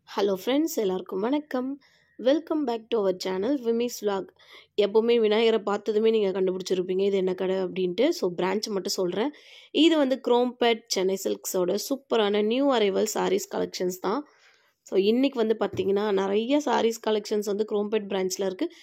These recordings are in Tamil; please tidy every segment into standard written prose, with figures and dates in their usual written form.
ஹலோ ஃப்ரெண்ட்ஸ், எல்லாருக்கும் வணக்கம். Welcome back to our channel Vimi's vlog. எப்போவுமே விநாயகரை பார்த்ததுமே நீங்கள் கண்டுபிடிச்சிருப்பீங்க இது என்ன கடை அப்படின்ட்டு. ஸோ பிரான்ச் மட்டும் சொல்கிறேன். இது வந்து குரோம்பேட் சென்னை சில்க்ஸோட சூப்பரான நியூ அரைவல் சாரீஸ் கலெக்ஷன்ஸ் தான். ஸோ இன்றைக்கி வந்து பார்த்திங்கன்னா நிறைய சாரீஸ் கலெக்ஷன்ஸ் வந்து குரோம்பேட் பிரான்ச்சில் இருக்குது.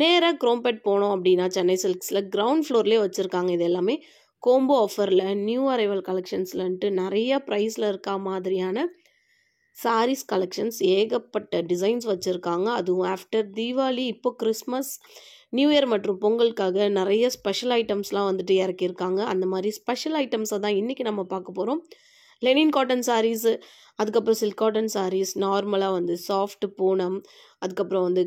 நேராக குரோம்பேட் போனோம் அப்படின்னா சென்னை சில்க்ஸில் கிரவுண்ட் ஃப்ளோர்லேயே வச்சுருக்காங்க. இது எல்லாமே கோம்போ ஆஃபரில் நியூ அரைவல் கலெக்ஷன்ஸ்லன்ட்டு நிறைய ப்ரைஸில் இருக்கா மாதிரியான சாரீஸ் கலெக்ஷன்ஸ் ஏகப்பட்ட டிசைன்ஸ் வச்சுருக்காங்க. அதுவும் ஆஃப்டர் தீபாவளி, இப்போ கிறிஸ்மஸ், நியூ இயர் மற்றும் பொங்கலுக்காக நிறைய ஸ்பெஷல் ஐட்டம்ஸ்லாம் வந்துட்டு இறக்கியிருக்காங்க. அந்த மாதிரி ஸ்பெஷல் ஐட்டம்ஸை தான் இன்றைக்கி நம்ம பார்க்க போகிறோம். லெனின் காட்டன் சாரீஸு, அதுக்கப்புறம் சில்க் காட்டன் சாரீஸ், நார்மலாக வந்து சாஃப்ட் பூனம், அதுக்கப்புறம் வந்து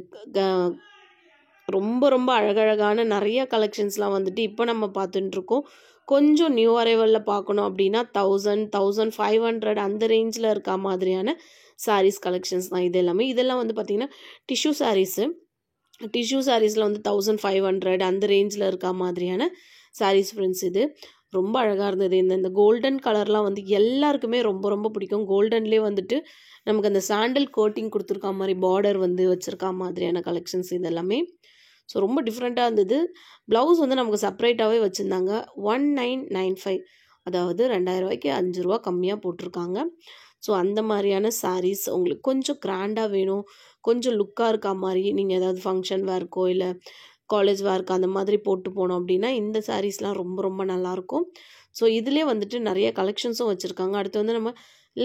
ரொம்ப ரொம்ப அழகழகான நிறைய கலெக்ஷன்ஸ்லாம் வந்துட்டு இப்போ நம்ம பார்த்துட்டுருக்கோம். கொஞ்சம் நியூ அரைவலில் பார்க்கணும் அப்படின்னா 1000, 1500 அந்த ரேஞ்சில் இருக்கா மாதிரியான சாரீஸ் கலெக்ஷன்ஸ் தான் இது எல்லாமே. இதெல்லாம் வந்து பார்த்திங்கன்னா டிஷ்யூ சாரீஸில் வந்து 1500 அந்த ரேஞ்சில் இருக்கா மாதிரியான சாரீஸ் ஃப்ரெண்ட்ஸ். இது ரொம்ப அழகாக இருந்தது. இந்த கோல்டன் கலர்லாம் வந்து எல்லாருக்குமே ரொம்ப ரொம்ப பிடிக்கும். கோல்டன்லேயே வந்துட்டு நமக்கு அந்த சாண்டல் கோட்டிங் கொடுத்துருக்கா மாதிரி பார்டர் வந்து வச்சுருக்கா மாதிரியான கலெக்ஷன்ஸ் இது எல்லாமே. ஸோ ரொம்ப டிஃப்ரெண்ட்டாக இருந்தது. ப்ளவுஸ் வந்து நமக்கு செப்பரேட்டாகவே வச்சுருந்தாங்க. 1995, அதாவது 2000 ரூபாய்க்கு 5 ரூபா கம்மியாக போட்டிருக்காங்க. ஸோ அந்த மாதிரியான சாரீஸ் உங்களுக்கு கொஞ்சம் கிராண்டாக வேணும், கொஞ்சம் லுக்காக இருக்கா மாதிரி, நீங்கள் ஏதாவது ஃபங்க்ஷன் வேர்க்கோ இல்லை காலேஜ் வேர்க்கு அந்த மாதிரி போட்டு போனோம் அப்படின்னா இந்த சாரீஸ்லாம் ரொம்ப ரொம்ப நல்லாயிருக்கும். ஸோ இதிலே வந்துட்டு நிறைய கலெக்ஷன்ஸும் வச்சுருக்காங்க. அடுத்து வந்து நம்ம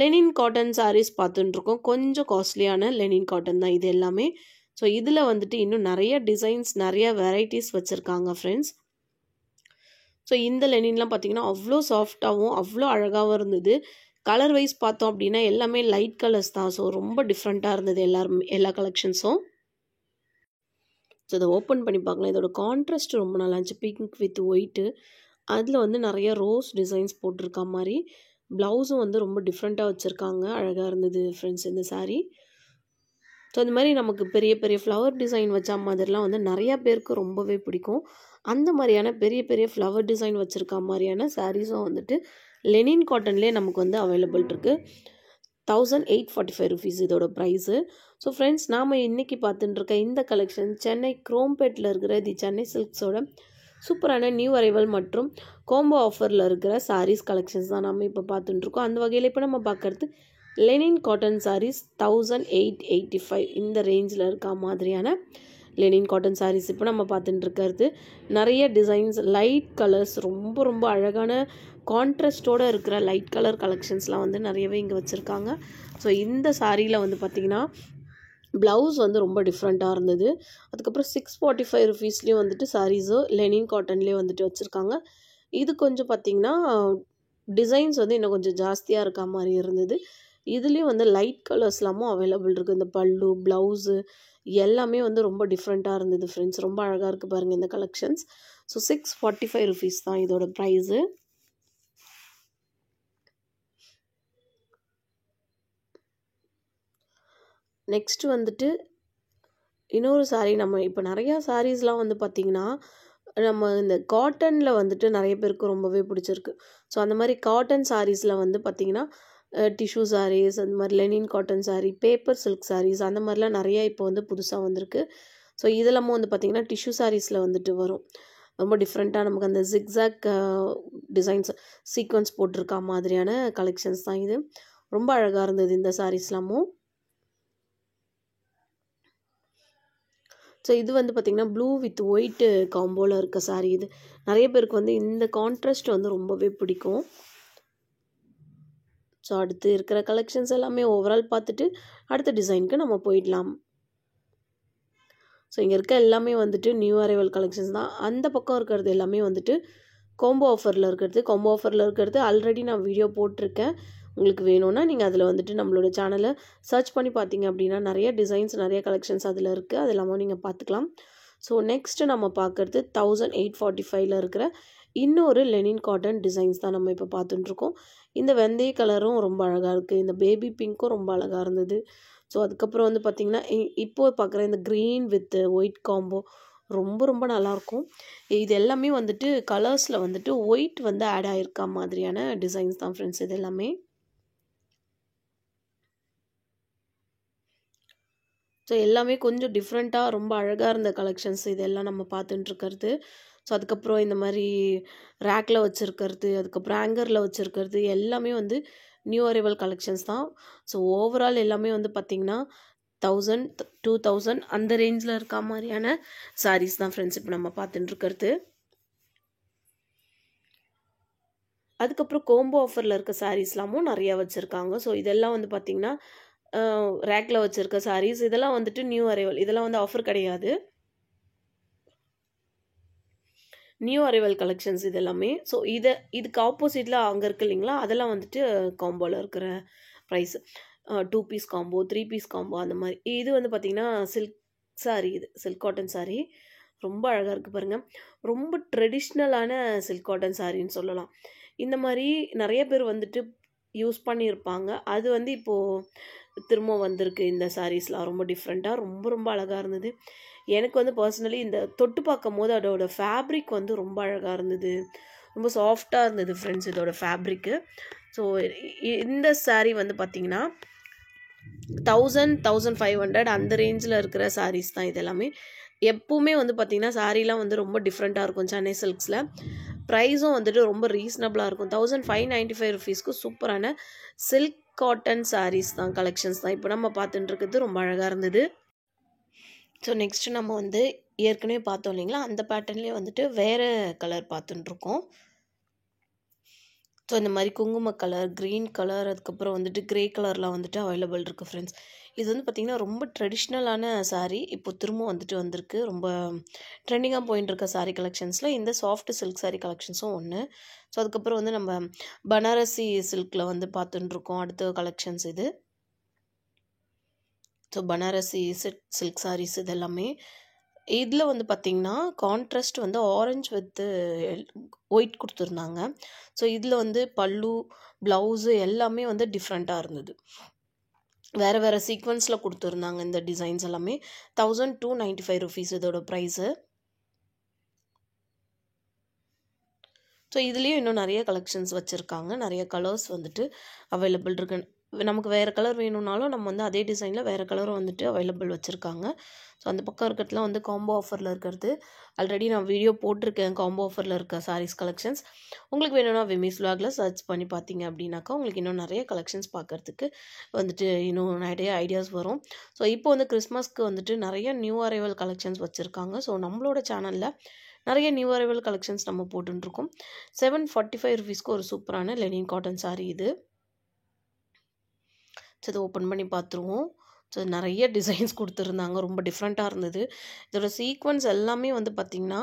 லெனின் காட்டன் சாரீஸ் பார்த்துட்டுருக்கோம். கொஞ்சம் காஸ்ட்லியான லெனின் காட்டன் தான் இது எல்லாமே. ஸோ இதில் வந்துட்டு இன்னும் நிறைய டிசைன்ஸ், நிறைய வெரைட்டிஸ் வச்சுருக்காங்க ஃப்ரெண்ட்ஸ். ஸோ இந்த லெனின்லாம் பார்த்திங்கன்னா அவ்வளோ சாஃப்டாகவும் அவ்வளோ அழகாகவும் இருந்தது. கலர் வைஸ் பார்த்தோம் அப்படின்னா எல்லாமே லைட் கலர்ஸ் தான். ஸோ ரொம்ப டிஃப்ரெண்ட்டாக இருந்தது எல்லா கலெக்ஷன்ஸும். ஸோ இதை ஓப்பன் பண்ணி பார்க்கலாம். இதோட கான்ட்ராஸ்ட் ரொம்ப நல்லா இருந்துச்சு. பிங்க் வித் ஒயிட்டு, அதில் வந்து நிறைய ரோஸ் டிசைன்ஸ் போட்டிருக்கா மாதிரி. ப்ளவுஸும் வந்து ரொம்ப டிஃப்ரெண்ட்டாக வச்சுருக்காங்க. அழகாக இருந்தது ஃப்ரெண்ட்ஸ் இந்த சாரீ. ஸோ இந்த மாதிரி நமக்கு பெரிய பெரிய ஃப்ளவர் டிசைன் வச்ச மாதிரிலாம் வந்து நிறையா பேருக்கு ரொம்பவே பிடிக்கும். அந்த மாதிரியான பெரிய பெரிய ஃப்ளவர் டிசைன் வச்சுருக்கா மாதிரியான சாரீஸும் வந்துட்டு லெனின் காட்டன்லேயே நமக்கு வந்து அவைலபிள் இருக்குது. 1845 ருபீஸ் இதோட ப்ரைஸு. ஸோ ஃப்ரெண்ட்ஸ், நாம் இன்றைக்கி பார்த்துட்டுருக்க இந்த கலெக்ஷன் சென்னை குரோம்பேட்டில் இருக்கிற தி சென்னை சில்க்ஸோட சூப்பரான நியூ அரைவல் மற்றும் கோம்போ ஆஃபரில் இருக்கிற சாரீஸ் கலெக்ஷன்ஸ் தான் நம்ம இப்போ பார்த்துட்டுருக்கோம். அந்த வகையில் இப்போ நம்ம பார்க்குறது லெனின் காட்டன் சாரீஸ் 1885 இந்த ரேஞ்சில் இருக்கா மாதிரியான லெனின் காட்டன் சாரீஸ் இப்போ நம்ம பார்த்துட்டு இருக்கிறது. நிறைய டிசைன்ஸ், லைட் கலர்ஸ், ரொம்ப ரொம்ப அழகான கான்ட்ராஸ்டோடு இருக்கிற லைட் கலர் கலெக்ஷன்ஸ்லாம் வந்து நிறையவே இங்கே வச்சுருக்காங்க. ஸோ இந்த சாரியில் வந்து பார்த்திங்கன்னா ப்ளவுஸ் வந்து ரொம்ப டிஃப்ரெண்ட்டாக இருந்தது. அதுக்கப்புறம் 645 ருபீஸ்லேயும் வந்துட்டு சாரீஸு லெனின் காட்டன்லேயே வந்துட்டு வச்சுருக்காங்க. இது கொஞ்சம் பார்த்திங்கன்னா டிசைன்ஸ் வந்து இன்னும் கொஞ்சம் ஜாஸ்தியாக இருக்கா மாதிரி இருந்தது. இதுலேயும் வந்து லைட் கலர்ஸ்லாமும் அவைலபிள் இருக்குது. இந்த பல்லு, ப்ளவுஸு எல்லாமே வந்து ரொம்ப டிஃப்ரெண்ட்டாக இருந்தது ஃப்ரெண்ட்ஸ். ரொம்ப அழகாக இருக்குது பாருங்கள் இந்த கலெக்ஷன்ஸ். ஸோ 645 ருபீஸ் தான் இதோட ப்ரைஸு. நெக்ஸ்ட் வந்துட்டு இன்னொரு சாரீ. நம்ம இப்போ நிறையா சாரீஸ்லாம் வந்து பார்த்திங்கன்னா நம்ம இந்த காட்டனில் வந்துட்டு நிறைய பேருக்கு ரொம்பவே பிடிச்சிருக்கு. ஸோ அந்த மாதிரி காட்டன் சாரீஸில் வந்து பார்த்திங்கன்னா டிஷ்யூ சாரீஸ், அந்த மாதிரி linen cotton sari, paper silk saris அந்த மாதிரிலாம் நிறையா இப்போ வந்து புதுசாக வந்திருக்கு. ஸோ இதெல்லாமும் வந்து பார்த்திங்கன்னா டிஷ்யூ சாரீஸில் வந்துட்டு வரும். ரொம்ப டிஃப்ரெண்ட்டாக நமக்கு அந்த ஜிக்ஸாக் டிசைன்ஸ், சீக்வன்ஸ் போட்டிருக்கா மாதிரியான கலெக்ஷன்ஸ் தான் இது. ரொம்ப அழகாக இருந்தது இந்த சாரீஸ்லாமும். ஸோ இது வந்து பார்த்திங்கன்னா ப்ளூ வித் ஒயிட்டு காம்போவில் இருக்க சாரீ இது. நிறைய பேருக்கு வந்து இந்த கான்ட்ராஸ்ட் வந்து ரொம்பவே பிடிக்கும். ஸோ அடுத்து இருக்கிற கலெக்ஷன்ஸ் எல்லாமே ஓவரால் பார்த்துட்டு அடுத்த டிசைனுக்கு நம்ம போயிடலாம். ஸோ இங்கே இருக்க எல்லாமே வந்துட்டு நியூ அரைவல் கலெக்ஷன்ஸ் தான். அந்த பக்கம் இருக்கிறது எல்லாமே வந்துட்டு கோம்போ ஆஃபரில் இருக்கிறது. ஆல்ரெடி நான் வீடியோ போட்டிருக்கேன். உங்களுக்கு வேணும்னா நீங்கள் அதில் வந்துட்டு நம்மளோட சேனலை சர்ச் பண்ணி பார்த்தீங்க அப்படின்னா நிறைய டிசைன்ஸ், நிறைய கலெக்ஷன்ஸ் அதில் இருக்குது. அது எல்லாமே நீங்கள் பார்த்துக்கலாம். ஸோ நெக்ஸ்ட்டு நம்ம பார்க்குறது 1845 இருக்கிற இன்னொரு லெனின் காட்டன் டிசைன்ஸ் தான் நம்ம இப்போ பார்த்துட்டுருக்கோம். இந்த வெந்தய கலரும் ரொம்ப அழகாக இருக்குது. இந்த பேபி பிங்க்கும் ரொம்ப அழகாக இருந்தது. ஸோ அதுக்கப்புறம் வந்து பார்த்திங்கன்னா இப்போ பார்க்குற இந்த க்ரீன் வித் ஒயிட் காம்போ ரொம்ப ரொம்ப நல்லாயிருக்கும். இது எல்லாமே வந்துட்டு கலர்ஸில் வந்துட்டு ஒயிட் வந்து ஆட் ஆகிருக்கா மாதிரியான டிசைன்ஸ் தான் ஃப்ரெண்ட்ஸ் இது எல்லாமே. ஸோ எல்லாமே கொஞ்சம் டிஃப்ரெண்ட்டாக ரொம்ப அழகாக இருந்த கலெக்ஷன்ஸ் இதெல்லாம் நம்ம பார்த்துட்டு இருக்கிறது. ஸோ அதுக்கப்புறம் இந்த மாதிரி ரேக்கில் வச்சுருக்கிறது, அதுக்கப்புறம் ஹேங்கரில் வச்சுருக்கிறது எல்லாமே வந்து நியூ அரைவல் கலெக்ஷன்ஸ் தான். ஸோ ஓவரால் எல்லாமே வந்து பார்த்திங்கன்னா 1000 2000 அந்த ரேஞ்சில் இருக்க மாதிரியான சாரீஸ் தான் ஃப்ரெண்ட்ஸ் இப்போ நம்ம பார்த்துட்டு இருக்கிறது. அதுக்கப்புறம் கோம்போ ஆஃபரில் இருக்க சாரீஸ்லாமும் நிறையா வச்சுருக்காங்க. ஸோ இதெல்லாம் வந்து பார்த்திங்கன்னா ரேக்கில் வச்சுருக்க சாரீஸ் இதெல்லாம் வந்துட்டு நியூ அரைவல், இதெல்லாம் வந்து ஆஃபர் கிடையாது, நியூ அரைவல் கலெக்ஷன்ஸ் இது எல்லாமே. ஸோ இதுக்கு ஆப்போசிட்டில் அங்கே இருக்குது இல்லைங்களா, அதெல்லாம் வந்துட்டு காம்போவில் இருக்கிற price. 2 piece combo, 3 piece combo அந்த மாதிரி. இது வந்து பார்த்திங்கன்னா சில்க் சாரீ, இது சில்க் காட்டன் சாரீ ரொம்ப அழகாக இருக்குது பாருங்கள். ரொம்ப ட்ரெடிஷ்னலான சில்க் காட்டன் சாரின்னு சொல்லலாம். இந்த மாதிரி நிறைய பேர் வந்துட்டு யூஸ் பண்ணியிருப்பாங்க. அது வந்து இப்போது திரும்ப வந்திருக்கு. இந்த சாரீஸ்லாம் ரொம்ப டிஃப்ரெண்ட்டாக ரொம்ப ரொம்ப அழகாக இருந்தது. எனக்கு வந்து பர்சனலி இந்த தொட்டு பார்க்கும் போது அதோட ஃபேப்ரிக் வந்து ரொம்ப அழகாக இருந்தது, ரொம்ப சாஃப்டாக இருந்தது ஃப்ரெண்ட்ஸ் இதோட ஃபேப்ரிக்கு. ஸோ இந்த சாரீ வந்து பார்த்திங்கன்னா 1000 1500 அந்த ரேஞ்சில் இருக்கிற சாரீஸ் தான் இது எல்லாமே. எப்பவுமே வந்து பார்த்திங்கன்னா சாரீலாம் வந்து ரொம்ப டிஃப்ரெண்ட்டாக இருக்கும் சென்னை சில்க்ஸில். ப்ரைஸும் வந்துட்டு ரொம்ப ரீசனபிளாக இருக்கும். 1595 ருபீஸ்க்கு சூப்பரான சில்க் காட்டன் சாரீஸ் தான், கலெக்ஷன்ஸ் தான் இப்போ நம்ம பார்த்துட்டு இருக்கிறது. ரொம்ப அழகாக இருந்தது. ஸோ நெக்ஸ்ட்டு நம்ம வந்து ஏற்கனவே பார்த்தோம் இல்லைங்களா, அந்த பேட்டர்ன்லேயே வந்துட்டு வேறு கலர் பார்த்துட்டுருக்கோம். ஸோ இந்த மாதிரி குங்கும கலர், க்ரீன் கலர், அதுக்கப்புறம் வந்துட்டு க்ரே கலர்லாம் வந்துட்டு அவைலபிள் இருக்குது ஃப்ரெண்ட்ஸ். இது வந்து பார்த்திங்கன்னா ரொம்ப ட்ரெடிஷ்னலான சாரீ இப்போ திரும்ப வந்துட்டு வந்திருக்கு. ரொம்ப ட்ரெண்டிங்காக போயின்னு இருக்க சாரீ கலெக்ஷன்ஸில் இந்த சாஃப்ட் சில்க் சாரீ கலெக்ஷன்ஸும் ஒன்று. ஸோ அதுக்கப்புறம் வந்து நம்ம பனாரசி சில்கில் வந்து பார்த்துட்டுருக்கோம் அடுத்த கலெக்ஷன்ஸ் இது. ஸோ பனாரசி சில்க் சாரீஸ் இது எல்லாமே. இதில் வந்து பார்த்திங்கன்னா கான்ட்ராஸ்ட் வந்து ஆரஞ்சு வித்து ஒயிட் கொடுத்துருந்தாங்க. ஸோ இதில் வந்து பல்லு, ப்ளவுஸு எல்லாமே வந்து டிஃப்ரெண்ட்டாக இருந்தது. வேறு வேறு சீக்வன்ஸில் கொடுத்துருந்தாங்க இந்த டிசைன்ஸ் எல்லாமே. 1295 ருபீஸ் இதோட ப்ரைஸு. ஸோ இதுலேயும் இன்னும் நிறைய கலெக்ஷன்ஸ் வச்சுருக்காங்க. நிறைய கலர்ஸ் வந்துட்டு அவைலபிள் இருக்கு. நமக்கு வேறு கலர் வேணும்னாலும் நம்ம வந்து அதே டிசைனில் வேறு கலரும் வந்துட்டு அவைலபிள் வச்சுருக்காங்க. ஸோ அந்த பக்கம் இருக்கிறதுலாம் வந்து காம்போ ஆஃபரில் இருக்கிறது. ஆல்ரெடி நான் வீடியோ போட்டிருக்கேன் காம்போ ஆஃபரில் இருக்க சாரீஸ் கலெக்ஷன்ஸ். உங்களுக்கு வேணும்னா விமிஸ் விலாகில் சர்ச் பண்ணி பார்த்தீங்க அப்படின்னாக்கா உங்களுக்கு இன்னும் நிறைய கலெக்ஷன்ஸ் பார்க்குறதுக்கு வந்துட்டு இன்னும் நிறைய ஐடியாஸ் வரும். ஸோ இப்போ வந்து கிறிஸ்மஸ்க்கு வந்துட்டு நிறைய நியூ அரைவல் கலெக்ஷன்ஸ் வச்சுருக்காங்க. ஸோ நம்மளோட சேனலில் நிறைய நியூ அரைவல் கலெக்ஷன்ஸ் நம்ம போட்டுருக்கோம். 745 ருபீஸ்க்கு ஒரு சூப்பரான லெனின் காட்டன் சாரீ இது. ஸோ இதை ஓப்பன் பண்ணி பார்த்துருவோம். ஸோ நிறைய டிசைன்ஸ் கொடுத்துருந்தாங்க, ரொம்ப டிஃப்ரெண்ட்டாக இருந்தது. இதோட சீக்வன்ஸ் எல்லாமே வந்து பார்த்திங்கன்னா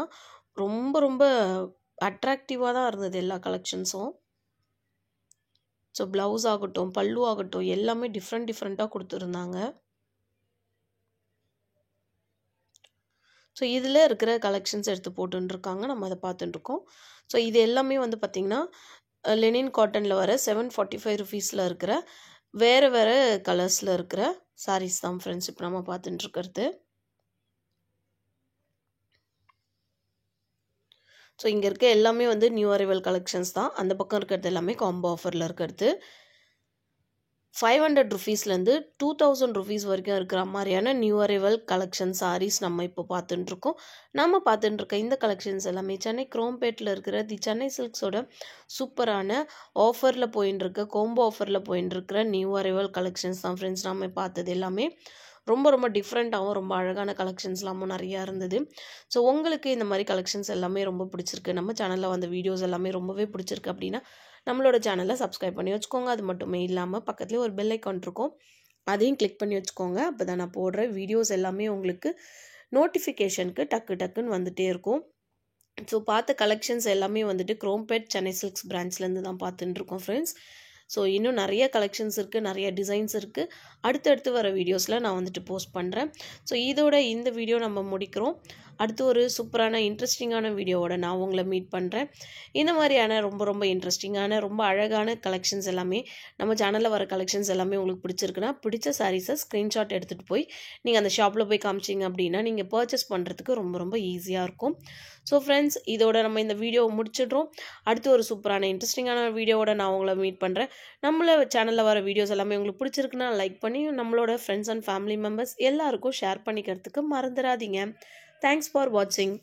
ரொம்ப ரொம்ப அட்ராக்டிவாக தான் இருந்தது எல்லா கலெக்ஷன்ஸும். ஸோ ப்ளவுஸ் ஆகட்டும், பல்லு ஆகட்டும் எல்லாமே டிஃப்ரெண்ட்டாக கொடுத்துருந்தாங்க. ஸோ இதில் இருக்கிற கலெக்ஷன்ஸ் எடுத்து போட்டுருக்காங்க, நம்ம அதை பார்த்துட்டுருக்கோம். ஸோ இது எல்லாமே வந்து பார்த்திங்கன்னா லெனின் காட்டனில் வர 745 ருபீஸில் இருக்கிற வேறு வேறு கலர்ஸில் இருக்கிற சாரீஸ் தான் ஃப்ரெண்ட்ஸ் இப்போ நம்ம பார்த்துட்டு இருக்கிறது. ஸோ இங்கே இருக்க எல்லாமே வந்து நியூ அரைவல் கலெக்ஷன்ஸ் தான். அந்த பக்கம் இருக்கிறது எல்லாமே காம்போ ஆஃபரில் இருக்கிறது. 500 ருபீஸ்லேருந்து 2000 ருபீஸ் வரைக்கும் இருக்கிற மாதிரியான நியூ அரைவல் கலெக்ஷன் சாரீஸ் நம்ம இப்போ பார்த்துட்டுருக்கோம். நம்ம பார்த்துட்டுருக்க இந்த கலெக்ஷன்ஸ் எல்லாமே சென்னை குரோம்பேட்டில் இருக்கிற தி சென்னை சில்க்ஸோட சூப்பரான ஆஃபரில் போயின்னு இருக்க கோம்போ ஆஃபரில் போயின்னு இருக்கிற நியூ அரைவல் கலெக்ஷன்ஸ் தான் ஃப்ரெண்ட்ஸ். நம்ம பார்த்தது எல்லாமே ரொம்ப ரொம்ப டிஃப்ரெண்ட்டாகவும் ரொம்ப அழகான கலெக்ஷன்ஸ்லாமும் நிறையா இருந்தது. ஸோ உங்களுக்கு இந்த மாதிரி கலெக்ஷன்ஸ் எல்லாமே ரொம்ப பிடிச்சிருக்கு, நம்ம சேனலில் வந்த வீடியோஸ் எல்லாமே ரொம்பவே பிடிச்சிருக்கு அப்படின்னா நம்மளோட சேனலை சப்ஸ்கிரைப் பண்ணி வச்சுக்கோங்க. அது மட்டுமே இல்லாமல் பக்கத்துலேயே ஒரு பெல் ஐக்கான் இருக்கும், அதையும் கிளிக் பண்ணி வச்சுக்கோங்க. அப்போ தான் நான் போடுற வீடியோஸ் எல்லாமே உங்களுக்கு நோட்டிஃபிகேஷனுக்கு டக்குன்னு வந்துகிட்டே இருக்கும். ஸோ பார்த்த கலெக்ஷன்ஸ் எல்லாமே வந்துட்டு குரோம்பேட் சென்னை சில்க்ஸ் பிரான்ச்லேருந்து தான் பார்த்துட்டுருக்கோம் ஃப்ரெண்ட்ஸ். ஸோ இன்னும் நிறைய கலெக்ஷன்ஸ் இருக்குது, நிறைய டிசைன்ஸ் இருக்குது. அடுத்தடுத்து வர வீடியோஸில் நான் வந்துட்டு போஸ்ட் பண்ணுறேன். ஸோ இதோட இந்த வீடியோ நம்ம முடிக்கிறோம். அடுத்து ஒரு சூப்பரான இன்ட்ரெஸ்டிங்கான வீடியோவோட நான் உங்களை மீட் பண்ணுறேன். இந்த மாதிரியான ரொம்ப ரொம்ப இன்ட்ரெஸ்டிங்கான ரொம்ப அழகான கலெக்ஷன்ஸ் எல்லாமே நம்ம சேனலில் வர கலெக்ஷன்ஸ் எல்லாமே உங்களுக்கு பிடிச்சிருக்குன்னா பிடிச்ச சாரீஸை ஸ்க்ரீன்ஷாட் எடுத்துகிட்டு போய் நீங்கள் அந்த ஷாப்பில் போய் காமிச்சிங்க அப்படின்னா நீங்கள் பர்ச்சேஸ் பண்ணுறதுக்கு ரொம்ப ரொம்ப ஈஸியாக இருக்கும். ஸோ ஃப்ரெண்ட்ஸ், இதோட நம்ம இந்த வீடியோவை முடிச்சிடுறோம். அடுத்து ஒரு சூப்பரான இன்ட்ரெஸ்டிங்கான வீடியோவோட நான் உங்களை மீட் பண்ணுறேன். நம்மள சேனலில் வர வீடியோஸ் எல்லாமே உங்களுக்கு பிடிச்சிருக்குன்னா லைக் பண்ணி நம்மளோட ஃப்ரெண்ட்ஸ் அண்ட் ஃபேமிலி மெம்பர்ஸ் எல்லாருக்கும் ஷேர் பண்ணிக்கிறதுக்கு மறந்துடாதீங்க. தேங்க்ஸ் ஃபார் வாட்சிங்.